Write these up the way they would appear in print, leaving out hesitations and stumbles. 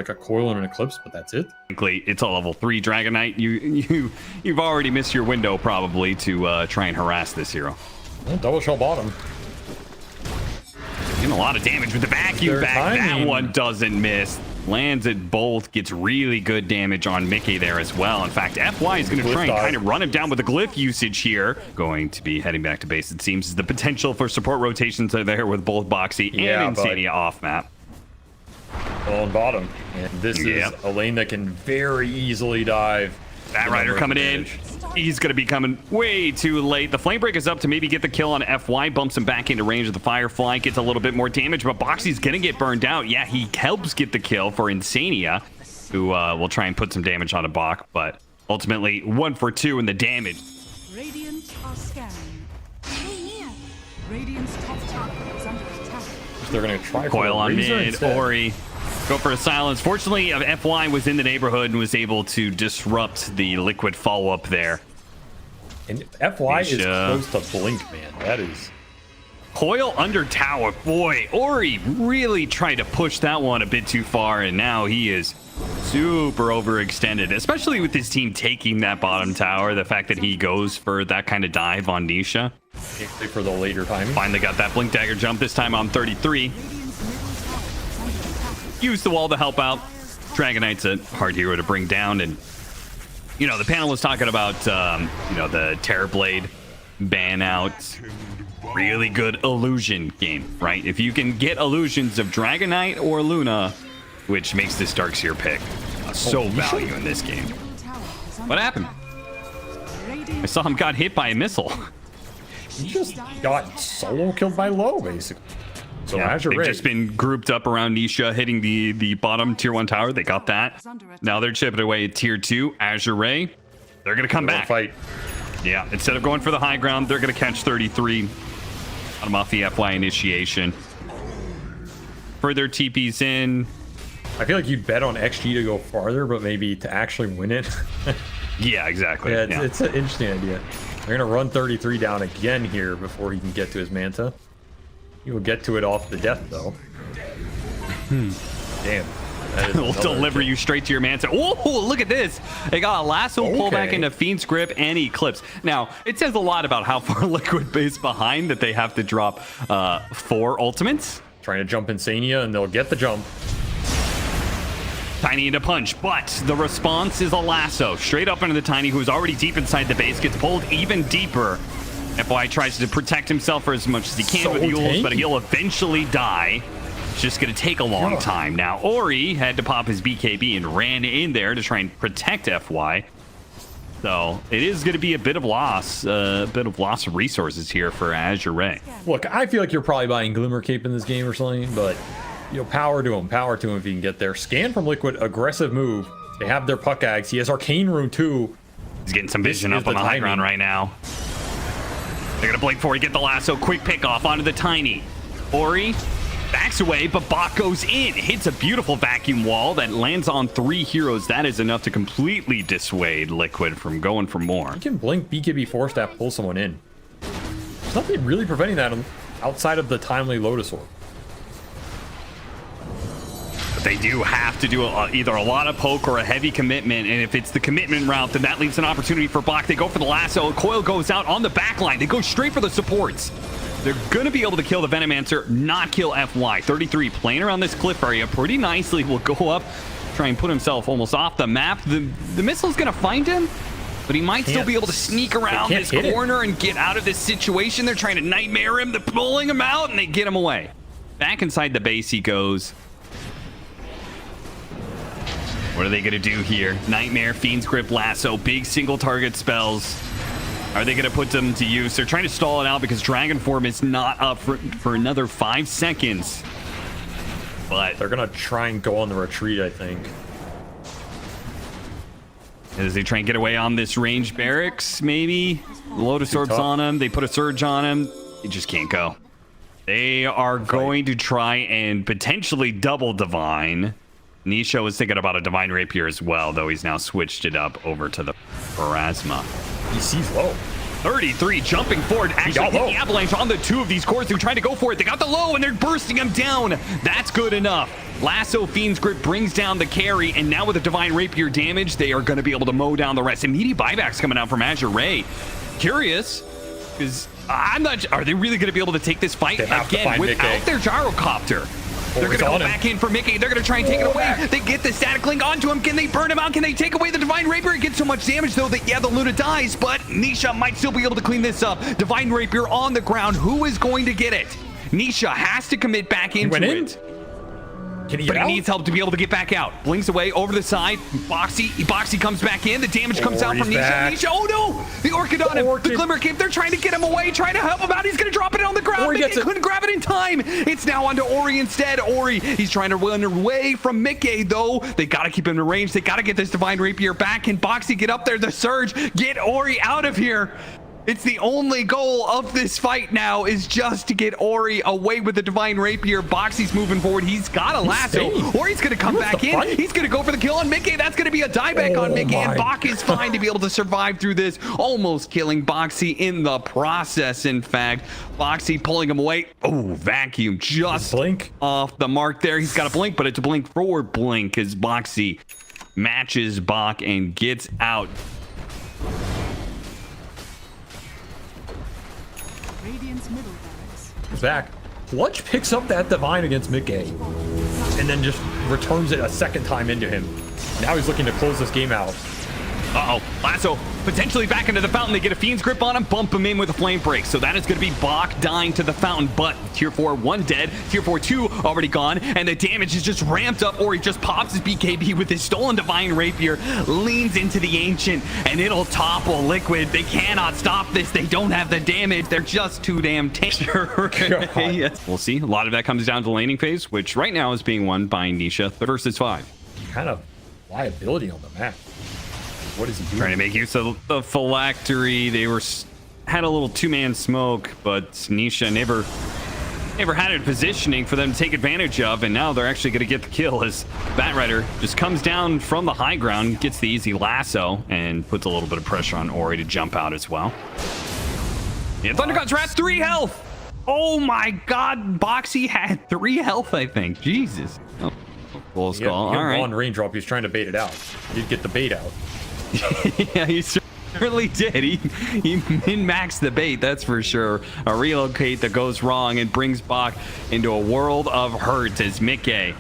like a coil and an eclipse, but that's it. Frankly, it's a level 3 Dragon Knight. You've already missed your window probably to try and harass this hero. Well, double shell bottom. Doing a lot of damage with the vacuum back. That one doesn't miss. Lands it both. Gets really good damage on Mickey there as well. In fact, FY is going to try and kind of run him down with the glyph usage here. Going to be heading back to base, it seems. The potential for support rotations are there with both Boxy and Insania off map. On bottom. And this is a lane that can very easily dive. That Rider coming in. He's going to be coming way too late. The Flame Break is up to maybe get the kill on FY. Bumps him back into range of the Firefly. Gets a little bit more damage, but Boxy's going to get burned out. Yeah, he helps get the kill for Insania, who will try and put some damage on a Bach, but ultimately 1 for 2 in the damage. Radiant are scanning. Radiant's top tower is under attack. They're going to try Coil on mid. Ori. Go for a silence. Fortunately, FY was in the neighborhood and was able to disrupt the Liquid follow-up there. And FY is close to blink, man. That is... Coil under tower. Boy, Ori really tried to push that one a bit too far, and now he is super overextended, especially with his team taking that bottom tower. The fact that he goes for that kind of dive on Nisha. For the later timing. Finally got that Blink Dagger jump, this time on 33. Use the wall to help out. Dragon Knight's a hard hero to bring down, and you know the panel was talking about you know, the Terrorblade ban out. Really good illusion game, right? If you can get illusions of Dragon Knight or Luna, which makes this Darkseer pick so value in this game. What happened? I saw him got hit by a missile. He just got solo killed by low, basically. So yeah, Azure they've just been grouped up around Nisha, hitting the bottom tier 1 tower. They got that. Now they're chipping away at tier 2. Azure Ray, they're going to come back. Fight. Yeah, instead of going for the high ground, they're going to catch 33 on off the FY initiation. Further TPs in. I feel like you'd bet on XG to go farther, but maybe to actually win it. Yeah, exactly. Yeah, it's an interesting idea. They're going to run 33 down again here before he can get to his Manta. He will get to it off the death, though. Damn. We'll deliver you straight to your Manta. Oh, look at this. They got a lasso pull back into Fiend's Grip and Eclipse. Now, it says a lot about how far Liquid is behind that they have to drop 4 ultimates. Trying to jump Insania, and they'll get the jump. Tiny into punch, but the response is a lasso. Straight up into the Tiny, who's already deep inside the base, gets pulled even deeper. FY tries to protect himself for as much as he can with the Yules, but he'll eventually die. It's just going to take a long time. Now, Ori had to pop his BKB and ran in there to try and protect FY. So it is going to be a bit of loss of resources here for Azure Ray. Look, I feel like you're probably buying Glimmer Cape in this game or something, but you know, power to him if he can get there. Scan from Liquid, aggressive move. They have their Puck Ags. He has Arcane Rune too. He's getting some vision up on the high ground right now. They're going to blink for it, get the lasso, quick pick off onto the Tiny. Ori backs away, but Bach goes in, hits a beautiful vacuum wall that lands on 3 heroes. That is enough to completely dissuade Liquid from going for more. You can blink BKB Force Staff, pull someone in. There's nothing really preventing that outside of the timely Lotus Orb. But they do have to do either a lot of poke or a heavy commitment, and if it's the commitment route, then that leaves an opportunity for Bach. They go for the lasso. Coil goes out on the back line. They go straight for the supports. They're going to be able to kill the Venomancer, not kill FY. 33 playing around this cliff area pretty nicely. Will go up, try and put himself almost off the map. The missile's going to find him, but he might still be able to sneak around this corner and get out of this situation. They're trying to nightmare him. They're pulling him out, and they get him away. Back inside the base he goes. What are they going to do here? Nightmare, Fiend's Grip, Lasso, big single target spells. Are they going to put them to use? They're trying to stall it out because Dragon Form is not up for another 5 seconds. But they're going to try and go on the retreat, I think. As they try and get away on this range barracks, maybe. Lotus Orbs on him. They put a Surge on him. He just can't go. They are going to try and potentially double Divine. Nisha was thinking about a Divine Rapier as well, though he's now switched it up over to the Pharasma. He sees low. 33 jumping forward, actually hit the avalanche on the two of these cores. They're trying to go for it. They got the low and they're bursting him down. That's good enough. Lasso Fiend's Grip brings down the carry, and now with the Divine Rapier damage, they are going to be able to mow down the rest. Immediate buybacks coming out from AZURE. Curious, because I'm not. Are they really going to be able to take this fight again without their gyrocopter? They're going to go back in for Mickey. They're going to try and take it away. They get the static link onto him. Can they burn him out? Can they take away the Divine Rapier? It gets so much damage, though, that, yeah, the Luna dies, but Nisha might still be able to clean this up. Divine Rapier on the ground. Who is going to get it? Nisha has to commit back into it. Can he get out? He needs help to be able to get back out. Blinks away over the side. Boxy comes back in. The damage comes out from Nisha. Nisha, oh no! The Orchid on him. The Glimmer Cape. They're trying to get him away, trying to help him out. He's going to drop it on the ground. Mickey couldn't grab it in time. It's now onto Ori instead. Ori, he's trying to run away from Mickey, though. They got to keep him in range. They got to get this Divine Rapier back. Can Boxy get up there? The Surge. Get Ori out of here. It's the only goal of this fight now is just to get Ori away with the Divine Rapier. Boxy's moving forward. He's got a lasso. Ori's going to come back in. He's going to go for the kill on Mickey. That's going to be a dieback on Mickey. And Bach is fine to be able to survive through this. Almost killing Boxy in the process, in fact. Boxy pulling him away. Oh, vacuum just off the mark there. He's got a blink, but it's a blink for blink as Boxy matches Bach and gets out. Radiant's middle barracks. Back. Clutch picks up that Divine against Mickey and then just returns it a second time into him. Now he's looking to close this game out. Uh-oh. Lasso potentially back into the fountain. They get a Fiend's Grip on him, bump him in with a Flame Break. So that is going to be Bach dying to the fountain. But Tier 4, 1 dead. Tier 4, 2 already gone. And the damage is just ramped up. Or he just pops his BKB with his stolen Divine Rapier, leans into the Ancient, and it'll topple Liquid. They cannot stop this. They don't have the damage. They're just too damn tanky. Yes. We'll see. A lot of that comes down to the laning phase, which right now is being won by Nisha versus 5. Kind of liability on the map. What is he doing? Trying to make use of the phylactery. They had a little two-man smoke, but Nisha never had it positioning for them to take advantage of, and now they're actually going to get the kill as Batrider just comes down from the high ground, gets the easy lasso, and puts a little bit of pressure on Ori to jump out as well. Yeah, Thunder God's Wrath, 3 health. Oh my God, Boxy had 3 health, I think. Jesus. Oh, full skull. All right. On raindrop, he's trying to bait it out. He'd get the bait out. Yeah, he certainly did. He min-maxed the bait, that's for sure. A relocate that goes wrong and brings Bach into a world of hurt as Mickey.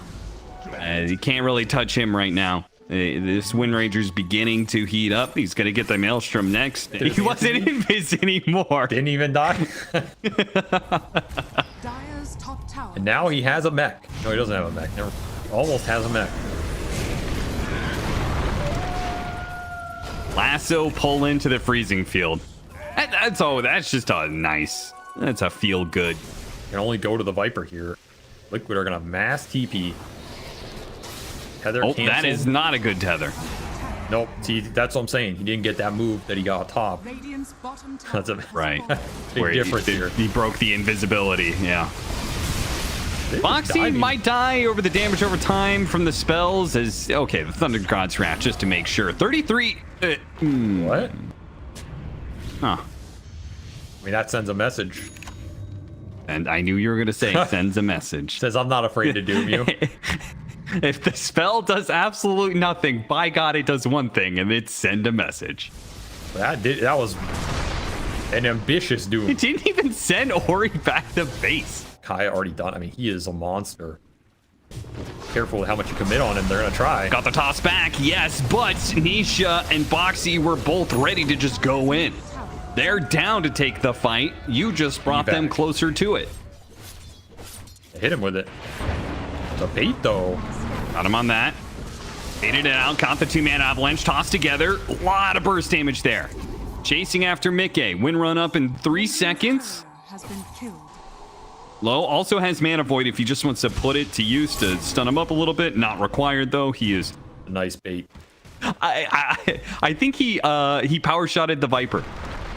You can't really touch him right now. This Wind Ranger's beginning to heat up. He's going to get the Maelstrom next. He wasn't in this anymore. Didn't even die. Dire's top tower. And now he has a mech. No, he doesn't have a mech. Never. He almost has a mech. Lasso pull into the freezing field. That's just a nice. That's a feel good. You can only go to the Viper here. Liquid are gonna mass TP. Tether canceled. That is not a good tether. Nope. See, that's what I'm saying. He didn't get that move that he got top. Radiant's bottom tower. That's a right. big difference here. He broke the invisibility. Yeah. Boxy might die over the damage over time from the spells as okay, the Thunder God's Wrath just to make sure. 33. What? Huh. I mean, that sends a message. And I knew you were going to say sends a message. Says I'm not afraid to doom you. If the spell does absolutely nothing, by God, it does one thing, and it's send a message. That was an ambitious doom. It didn't even send Ori back to base. Kai already done. I mean, he is a monster. Careful with how much you commit on him. They're gonna try. Got the toss back, yes, but Nisha and Boxy were both ready to just go in. They're down to take the fight. You just brought them closer to it. Hit him with it. The bait though. Got him on that. Baited it out. Caught the 2-man avalanche. Tossed together. A lot of burst damage there. Chasing after Mickey. Win run up in 3 seconds. Has been killed. Low also has Mana Void if he just wants to put it to use to stun him up a little bit. Not required though. He is a nice bait. I think he power shotted the Viper.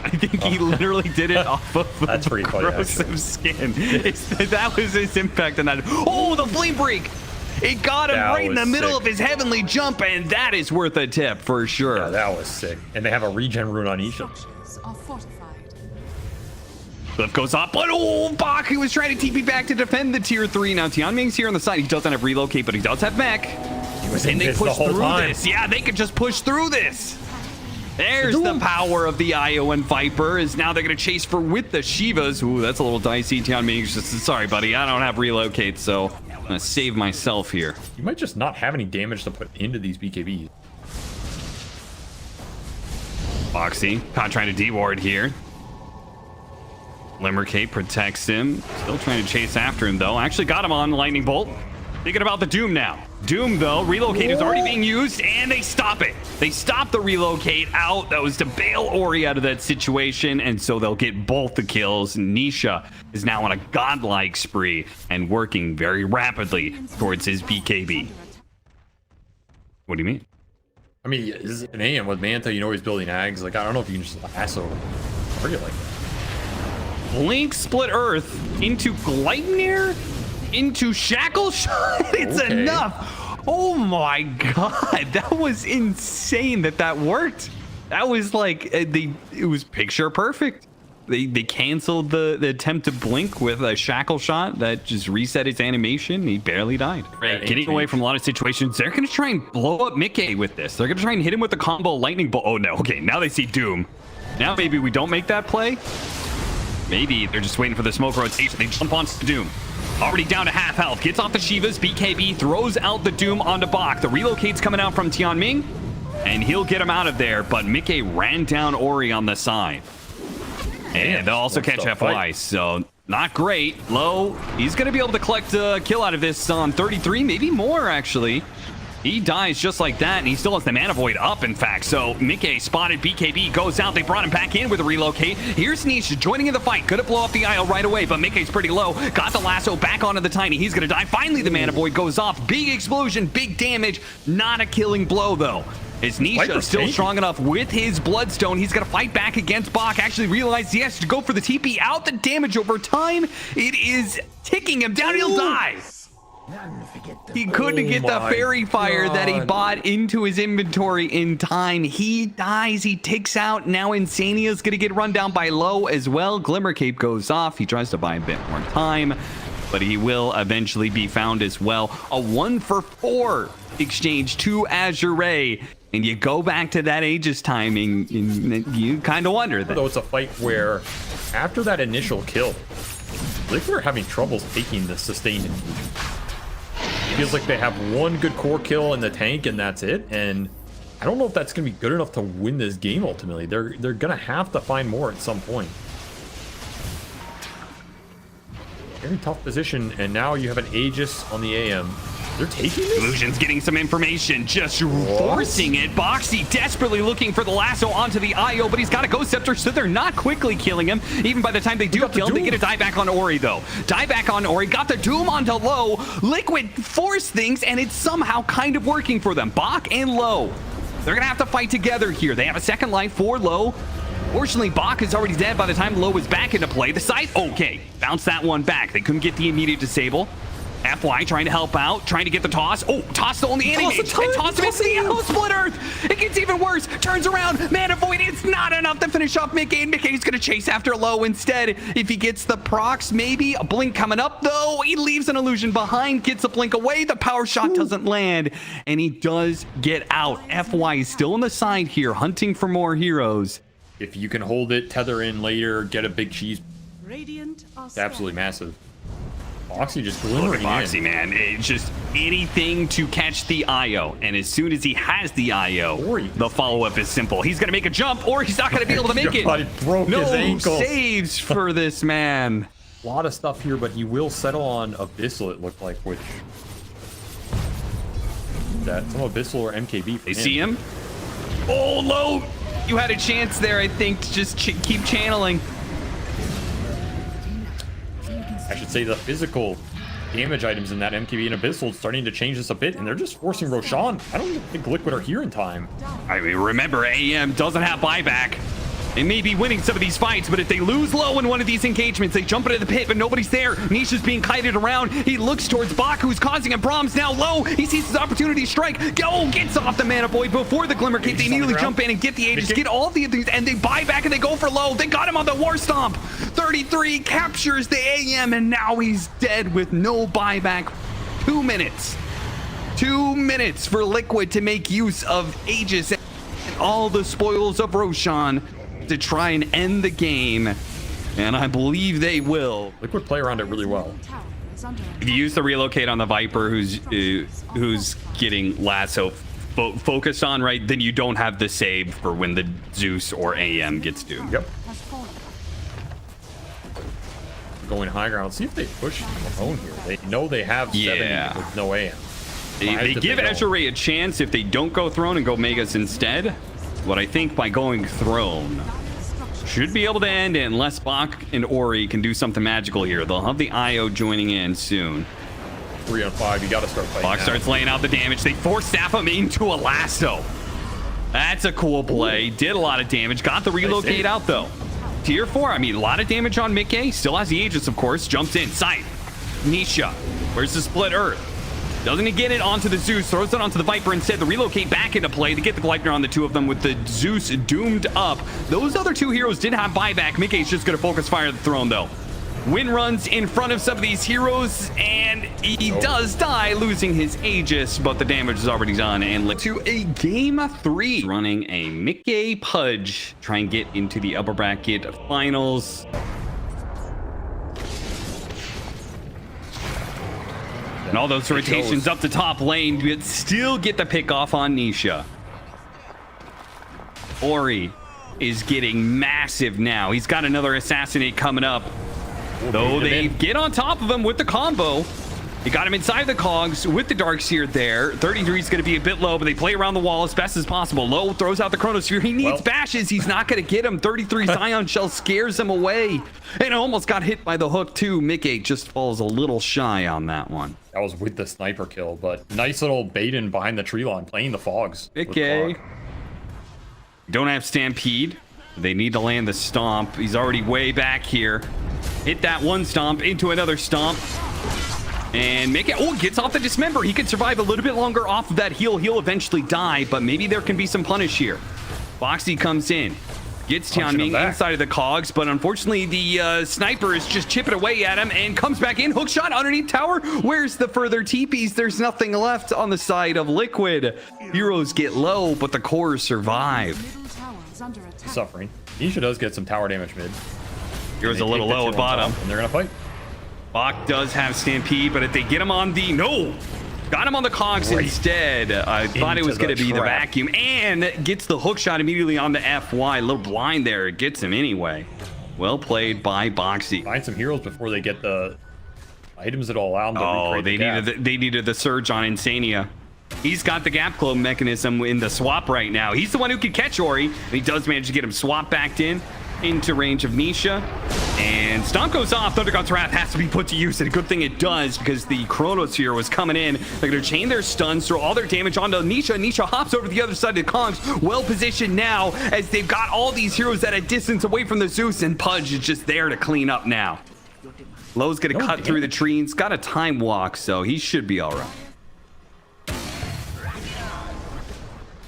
I think he literally did it off of that's pretty funny, corrosive skin. That was his impact on that. Oh, the Flame Break! It got him right in the middle of his heavenly jump, and that is worth a tip for sure. Yeah, that was sick. And they have a regen rune on each of them. Structures are fortified. Cliff goes up, but oh, Bach, he was trying to TP back to defend the tier 3. Now Tianming's here on the side. He doesn't have relocate, but he does have mech. And they push through this. Yeah, they could just push through this. There's the power of the IO and Viper. Is now they're going to chase for with the Shivas. Ooh, that's a little dicey. Tianming's just, sorry, buddy, I don't have relocate, so I'm going to save myself here. You might just not have any damage to put into these BKBs. Foxy, not trying to D-ward here. Limmercape protects him. Still trying to chase after him, though. Actually got him on Lightning Bolt. Thinking about the Doom now. Doom, though, relocate is already being used, and they stop it. They stop the relocate out. That was to bail Ori out of that situation, and so they'll get both the kills. Nisha is now on a godlike spree and working very rapidly towards his BKB. What do you mean? I mean, is an AM with Manta, you know he's building Ags. Like, I don't know if you can just lasso target like that. Blink split Earth into Gleipnir, into Shackle Shot. It's enough. Oh my god, that was insane that worked. That was like it was picture perfect. They canceled the attempt to blink with a Shackle Shot that just reset his animation. He barely died. Right, getting away from a lot of situations. They're gonna try and blow up Mickey with this. They're gonna try and hit him with the combo lightning bolt. Oh no, okay, now they see Doom. Now maybe we don't make that play. Maybe they're just waiting for the smoke rotation. They jump on Doom. Already down to half health. Gets off the Shivas. BKB throws out the Doom onto Bach. The relocate's coming out from Tianming, and he'll get him out of there. But Mickey ran down Ori on the side. And they'll also catch FY. So not great. Low. He's going to be able to collect a kill out of this on 33, maybe more, actually. He dies just like that, and he still has the mana void up, in fact. So Mickey spotted, BKB goes out. They brought him back in with a relocate. Here's Nisha joining in the fight. Could have blown up the IO right away, but Mickey's pretty low. Got the lasso back onto the Tiny. He's going to die. Finally, the mana void goes off. Big explosion, big damage. Not a killing blow, though. Is Nisha still strong enough with his Bloodstone? He's going to fight back against Bach. Actually realized he has to go for the TP out. The damage over time, it is ticking him down. He'll die. He couldn't get the fairy fire that he bought into his inventory in time. He dies. He ticks out. Now Insania's going to get run down by Low as well. Glimmer Cape goes off. He tries to buy a bit more time, but he will eventually be found as well. A 1-for-4 exchange to Azure. And you go back to that Aegis timing, and you kind of wonder that. Though it's a fight where after that initial kill, Liquid are having troubles taking the sustained infusion. It feels like they have one good core kill in the tank and that's it, and I don't know if that's going to be good enough to win this game ultimately. They're going to have to find more at some point. Very tough position, and now you have an Aegis on the AM. They're taking it? Illusion's getting some information, just forcing it. Boxy desperately looking for the lasso onto the IO, but he's got a Ghost Scepter, so they're not quickly killing him. Even by the time they do kill him, they get a dieback on Ori, though. Dieback on Ori, got the Doom onto Low. Liquid force things, and it's somehow kind of working for them. Bach and Low, they're going to have to fight together here. They have a second life for Low. Fortunately, Bach is already dead by the time Low is back into play. The scythe, okay, bounce that one back. They couldn't get the immediate disable. FY trying to help out, trying to get the toss. Oh, toss the only enemy. And toss him into the yellow split Earth. It gets even worse. Turns around. Mana void. It's not enough to finish off Mickey. And Mickey's going to chase after Low instead. If he gets the procs, maybe. A blink coming up, though. He leaves an illusion behind. Gets a blink away. The power shot doesn't land. And he does get out. FY is still on the side here, hunting for more heroes. If you can hold it, tether in later, get a big cheese. Radiant are It's absolutely massive. Boxy just Look glimmering at Boxy, in. man. It's just anything to catch the IO. And as soon as he has the IO, the follow-up is simple. He's going to make a jump, or he's not going to be able to make it. God, he broke his ankle. Saves for this man. A lot of stuff here, but he will settle on Abyssal, it looked like, which... That some Abyssal or MKB. They see him. Oh, Low. You had a chance there, I think, to just keep channeling. I should say the physical damage items in that MKB and Abyssal starting to change this a bit, and they're just forcing Roshan. I don't even think Liquid are here in time. I mean, remember, AM doesn't have buyback. They may be winning some of these fights, but if they lose low in one of these engagements, they jump into the pit, but nobody's there. Nisha's being kited around. He looks towards Bach, who's causing him problems now low. He sees his opportunity to strike. Go, gets off the Mana Void before the Glimmer Cape. They immediately jump in and get the Aegis, get all the things, and they buy back and they go for low. They got him on the War Stomp. 33 captures the AM, and now he's dead with no buyback. 2 minutes. 2 minutes for Liquid to make use of Aegis and all the spoils of Roshan to try and end the game, and I believe they will. Liquid play around it really well. If you use the relocate on the Viper, who's getting lasso focused on, right, then you don't have the save for when the Zeus or AM gets doomed. Yep. Going high ground. See if they push Mahone here. They know they have 70 with no AM. They give Azure a chance if they don't go Throne and go Megas instead. What I think by going Throne should be able to end it unless Bach and Ori can do something magical here. They'll have the IO joining in soon. 3 on 5, you gotta start fighting. Bach starts laying out the damage. They force staff him into a lasso. That's a cool play. Did a lot of damage. Got the relocate out though. Tier 4, I mean, a lot of damage on Mickey. Still has the Aegis, of course. Jumps in. Sight. Nisha. Where's the split Earth? Doesn't get it onto the Zeus, throws it onto the Viper instead. The relocate back into play to get the Gleipnir on the two of them with the Zeus doomed up. Those other two heroes did have buyback. Mickey's just going to focus fire at the Throne, though. Win runs in front of some of these heroes, and he does die, losing his Aegis, but the damage is already done. And to a game 3, running a Mickey Pudge, try and get into the upper bracket finals. And all those rotations up the top lane, but still get the pick off on Nisha. Ori is getting massive now. He's got another assassinate coming up. Though they get on top of him with the combo. They got him inside the cogs with the Darkseer there. 33 is going to be a bit low, but they play around the wall as best as possible. Low throws out the Chronosphere. He needs bashes. He's not going to get him. 33 Zion Shell scares him away. And almost got hit by the hook too. Mickey just falls a little shy on that one. That was with the sniper kill, but nice little bait-in behind the tree line, playing the fogs. Mickey. Don't have Stampede. They need to land the stomp. He's already way back here. Hit that one stomp into another stomp. And Mickey, gets off the dismember. He could survive a little bit longer off of that heal. He'll eventually die, but maybe there can be some punish here. Boxy comes in. Gets Tianming inside of the cogs, but unfortunately the sniper is just chipping away at him and comes back in. Hook shot underneath tower. Where's the further TPs? There's nothing left on the side of Liquid. Heroes get low, but the cores survive. Suffering. Nisha does get some tower damage mid. Heroes a little low at bottom. And they're gonna fight. Bach does have Stampede, but if they get him on the... No! Got him on the cogs instead. I thought it was going to be the vacuum. And gets the hook shot immediately on the FY. A little blind there. It gets him anyway. Well played by Boxy. Find some heroes before they get the items that'll allow them to recreate they needed the surge on Insania. He's got the gap clone mechanism in the swap right now. He's the one who can catch Ori. And he does manage to get him swap backed into range of Nisha. And Stomp goes off. Thunder God's Wrath has to be put to use, and a good thing it does because the Chronosphere was coming in. They're going to chain their stuns, throw all their damage onto Nisha. Nisha hops over to the other side of the Kongs. Well positioned now as they've got all these heroes at a distance away from the Zeus, and Pudge is just there to clean up now. Low's going to cut through the trees. Got a time walk, so he should be all right.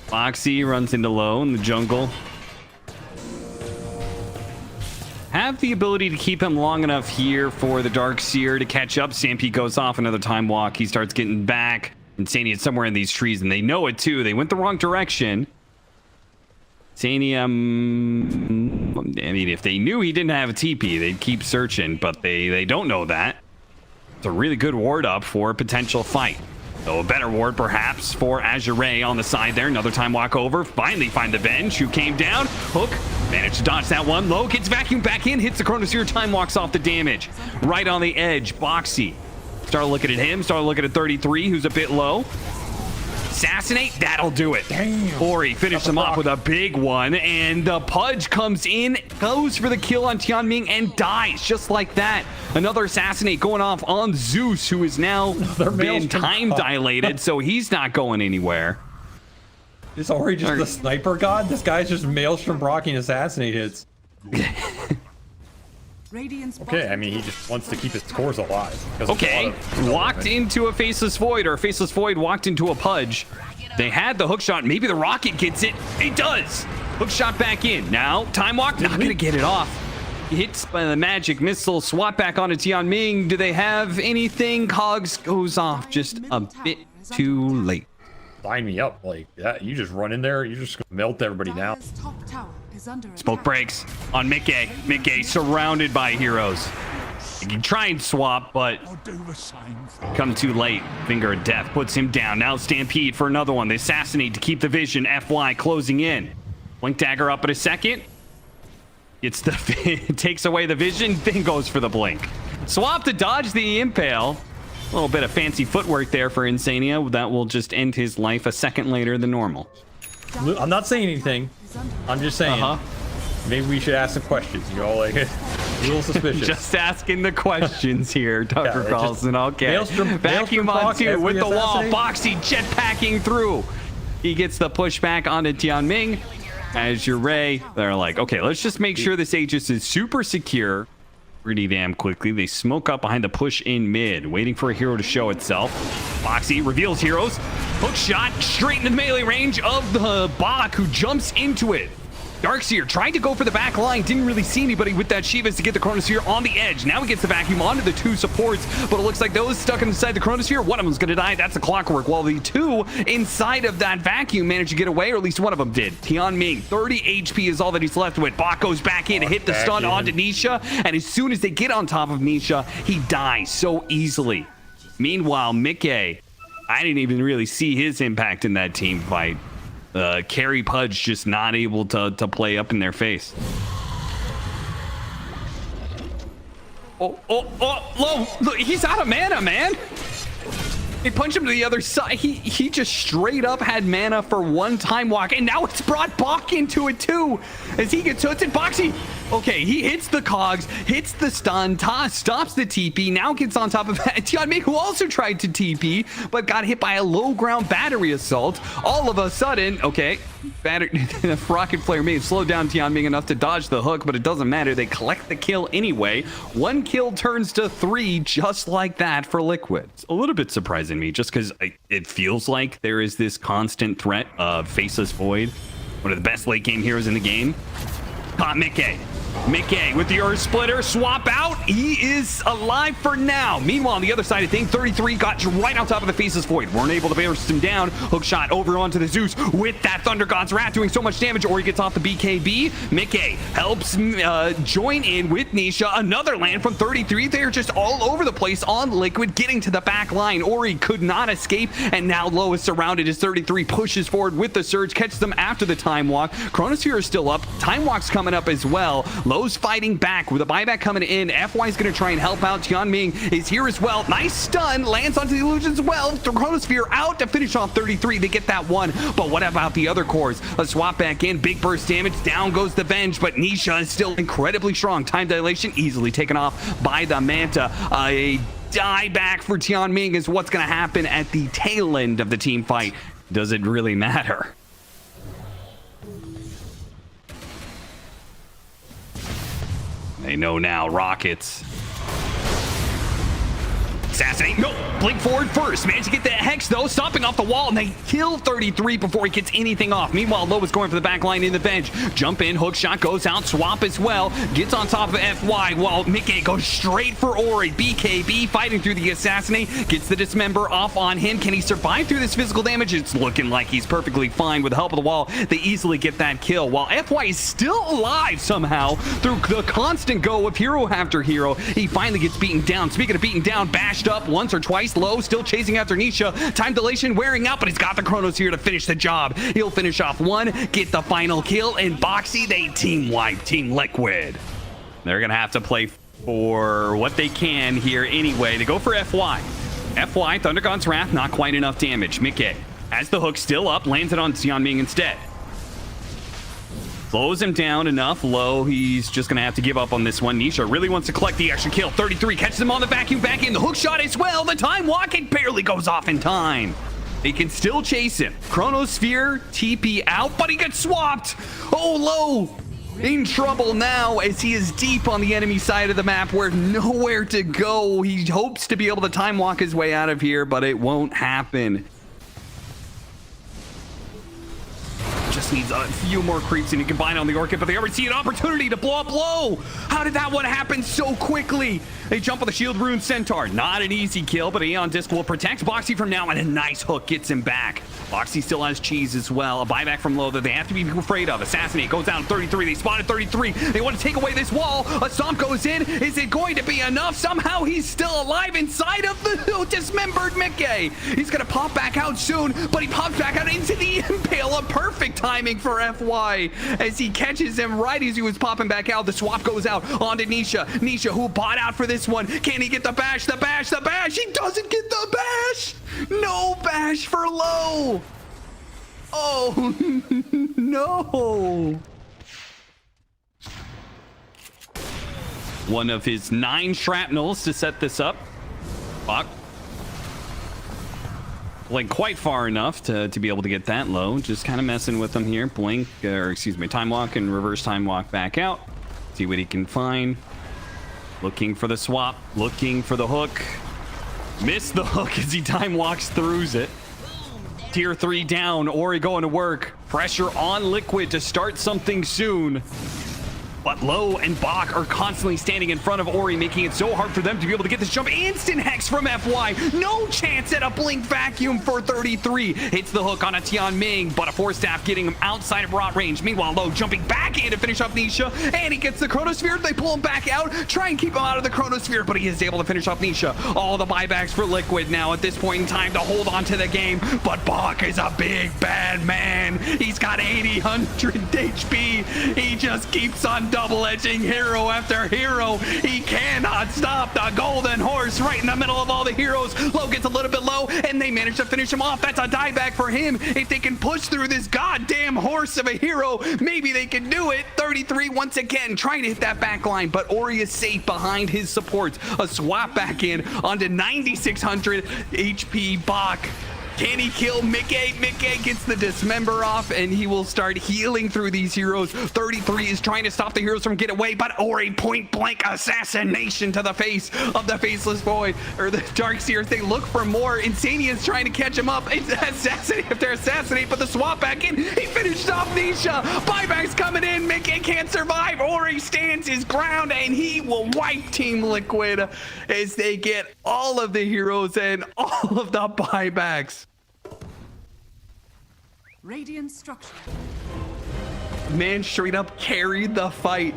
Foxy runs into Low in the jungle. Have the ability to keep him long enough here for the Darkseer to catch up. Stampede goes off, another time walk. He starts getting back. Insania is somewhere in these trees, and they know it too. They went the wrong direction. Insania, I mean, if they knew he didn't have a TP, they'd keep searching, but they don't know that. It's a really good ward up for a potential fight. So a better ward perhaps for Azure on the side there. Another time walk over. Finally find the bench who came down. Hook managed to dodge that one. Low gets vacuumed back in. Hits the Chronosphere. Time walks off the damage. Right on the edge. Boxy. Start looking at him. Start looking at 33 who's a bit low. Assassinate. That'll do it. Damn. Ori finished him off with a big one. And the Pudge comes in. Goes for the kill on Tianming and dies just like that. Another assassinate going off on Zeus, who is now been time dilated, so he's not going anywhere. Is Ori just the sniper god? This guy's just maelstrom brocking assassinate hits. Radiant's Okay, I mean, he just wants to keep his cores alive. Okay, walked into a Faceless Void, or a Faceless Void walked into a Pudge. They had the hook shot. Maybe the rocket gets it. It does. Hook shot back in. Now, Time Walk, not going to get it off. Hits by the magic missile. Swap back onto Tianming. Do they have anything? Cogs goes off just a bit too late. Sign me up. Like that. You just run in there. You're just going to melt everybody down. Dire's top tower is under Smoke attack. breaks on Mickey. Mickey surrounded by heroes. You can try and swap, but come too late. Finger of Death puts him down. Now Stampede for another one. They assassinate to keep the vision. FY closing in. Blink Dagger up in a second. Gets the takes away the vision, then goes for the blink. Swap to dodge the impale. A little bit of fancy footwork there for Insania. That will just end his life a second later than normal. I'm not saying anything. I'm just saying. Maybe we should ask some questions. You know, like a little suspicious. Just asking the questions here, Tucker Carlson. Okay. Vacuum on two with the wall. Boxy jetpacking through. He gets the pushback onto Tianming. AZURE, they're like, okay, let's just make sure this Aegis is super secure. Pretty damn quickly. They smoke up behind the push in mid, waiting for a hero to show itself. Boxy reveals heroes. Hook shot straight into the melee range of the Bach, who jumps into it. Darkseer tried to go for the back line, didn't really see anybody with that Shivas to get the Chronosphere on the edge. Now he gets the vacuum onto the two supports, but it looks like those stuck inside the Chronosphere, one of them's gonna die. That's a clockwork, while the two inside of that vacuum managed to get away, or at least one of them did. Tianming, 30 HP is all that he's left with. Bach goes back in to hit the stun onto Nisha, and as soon as they get on top of Nisha, he dies so easily. Meanwhile, Mickey, I didn't even really see his impact in that team fight. Carry Pudge just not able to play up in their face. Oh, look, he's out of mana, man. They punch him to the other side. He just straight up had mana for one Time Walk, and now it's brought Bach into it too. As he gets hit, Boxy. Okay, he hits the cogs, hits the stun, stops the TP, now gets on top of Tianming, who also tried to TP, but got hit by a low ground battery assault. All of a sudden, okay, the rocket flare may have slowed down Tianming enough to dodge the hook, but it doesn't matter. They collect the kill anyway. One kill turns to 3 just like that for Liquid. It's a little bit surprising me, just because it feels like there is this constant threat of Faceless Void, one of the best late game heroes in the game. Caught Mickey. Mickey with the Earth Splitter, swap out. He is alive for now. Meanwhile, on the other side of things, 33 got right on top of the Faceless Void. Weren't able to burst him down. Hook shot over onto the Zeus with that Thunder God's Wrath doing so much damage, or he gets off the BKB. Mickey helps join in with Nisha. Another land from 33. They're just all over the place on Liquid, getting to the back line. Ori could not escape, and now Low is surrounded as 33 pushes forward with the Surge, catches them after the Time Walk. Chronosphere is still up. Time Walk's coming up as well. Low's fighting back with a buyback coming in. FY's going to try and help out. Tianming is here as well. Nice stun. Lands onto the illusion as well. The Chronosphere out to finish off 33. They get that one. But what about the other cores? Let's swap back in. Big burst damage. Down goes the Venge. But Nisha is still incredibly strong. Time dilation easily taken off by the Manta. A die back for Tianming is what's going to happen at the tail end of the team fight. Does it really matter? They know now. Rockets. Assassinate. No. Blink forward first. Managed to get the Hex, though. Stomping off the wall, and they kill 33 before he gets anything off. Meanwhile, Low is going for the back line in the bench. Jump in. Hook shot goes out. Swap as well. Gets on top of FY while Mickey goes straight for Ori. BKB fighting through the Assassinate. Gets the Dismember off on him. Can he survive through this physical damage? It's looking like he's perfectly fine with the help of the wall. They easily get that kill, while FY is still alive somehow through the constant go of hero after hero. He finally gets beaten down. Speaking of beaten down, bashed up once or twice. Low still chasing after Nisha. Time dilation wearing out, but he's got the Chronos here to finish the job. He'll finish off one, get the final kill, and Boxy, they team wipe Team Liquid. They're gonna have to play for what they can here anyway. They go for FY. FY, Thunder God's Wrath, not quite enough damage. Mickey has the hook still up, lands it on Tianming instead. Slows him down enough. Low, he's just going to have to give up on this one. Nisha really wants to collect the extra kill. 33 catches him on the vacuum back in. The hook shot as well. The Time Walk, it barely goes off in time. They can still chase him. Chronosphere, TP out, but he gets swapped. Oh, Low in trouble now as he is deep on the enemy side of the map where nowhere to go. He hopes to be able to time walk his way out of here, but it won't happen. Just needs a few more creeps and he can bind on the Orchid, but they already see an opportunity to blow up Low. How did that one happen so quickly? They jump on the Shield Rune Centaur. Not an easy kill, but Aeon Disc will protect Boxy from now, and a nice hook gets him back. Boxy still has cheese as well. A buyback from Low that they have to be afraid of. Assassinate goes down 33. They spotted 33. They want to take away this wall. A stomp goes in. Is it going to be enough? Somehow he's still alive inside of the dismembered Mickey. He's going to pop back out soon, but he pops back out into the Impale. A perfect timing for FY as he catches him right as he was popping back out. The swap goes out onto Nisha. Nisha, who bought out for this one. Can he get the bash? The bash? The bash? He doesn't get the bash. No bash for Low. Oh, no. One of his 9 shrapnels to set this up. Bach. Like quite far enough to be able to get that Low. Just kind of messing with him here. Blink, or excuse me, time walk and reverse time walk back out. See what he can find. Looking for the swap, looking for the hook. Missed the hook as he time walks through it. Tier 3 down, Ori going to work. Pressure on Liquid to start something soon. But Low and Bach are constantly standing in front of Ori, making it so hard for them to be able to get this jump. Instant Hex from FY. No chance at a Blink Vacuum for 33. Hits the hook on a Tian Ming, but a Force Staff getting him outside of rot range. Meanwhile, Low jumping back in to finish up Nisha, and he gets the Chronosphere. They pull him back out, try and keep him out of the Chronosphere, but he is able to finish off Nisha. All the buybacks for Liquid now at this point in time to hold on to the game, but Bach is a big bad man. He's got 800 HP. He just keeps on double-edging hero after hero. He cannot stop the golden horse right in the middle of all the heroes. Low gets a little bit low, and they manage to finish him off. That's a dieback for him. If they can push through this goddamn horse of a hero, maybe they can do it. 33 once again, trying to hit that back line, but Ori is safe behind his supports. A swap back in onto 9,600 HP Bach. Can he kill Mickey? Mickey gets the dismember off, and he will start healing through these heroes. 33 is trying to stop the heroes from getting away, but Ori point blank assassination to the face of the faceless boy, or the Darkseer. They look for more. Insania is trying to catch him up. It's assassinate after assassinate, but the swap back in. He finished off Nisha. Buybacks coming in. Mickey can't survive. Ori stands his ground, and he will wipe Team Liquid as they get all of the heroes and all of the buybacks. Radiant structure. Man straight up carried the fight.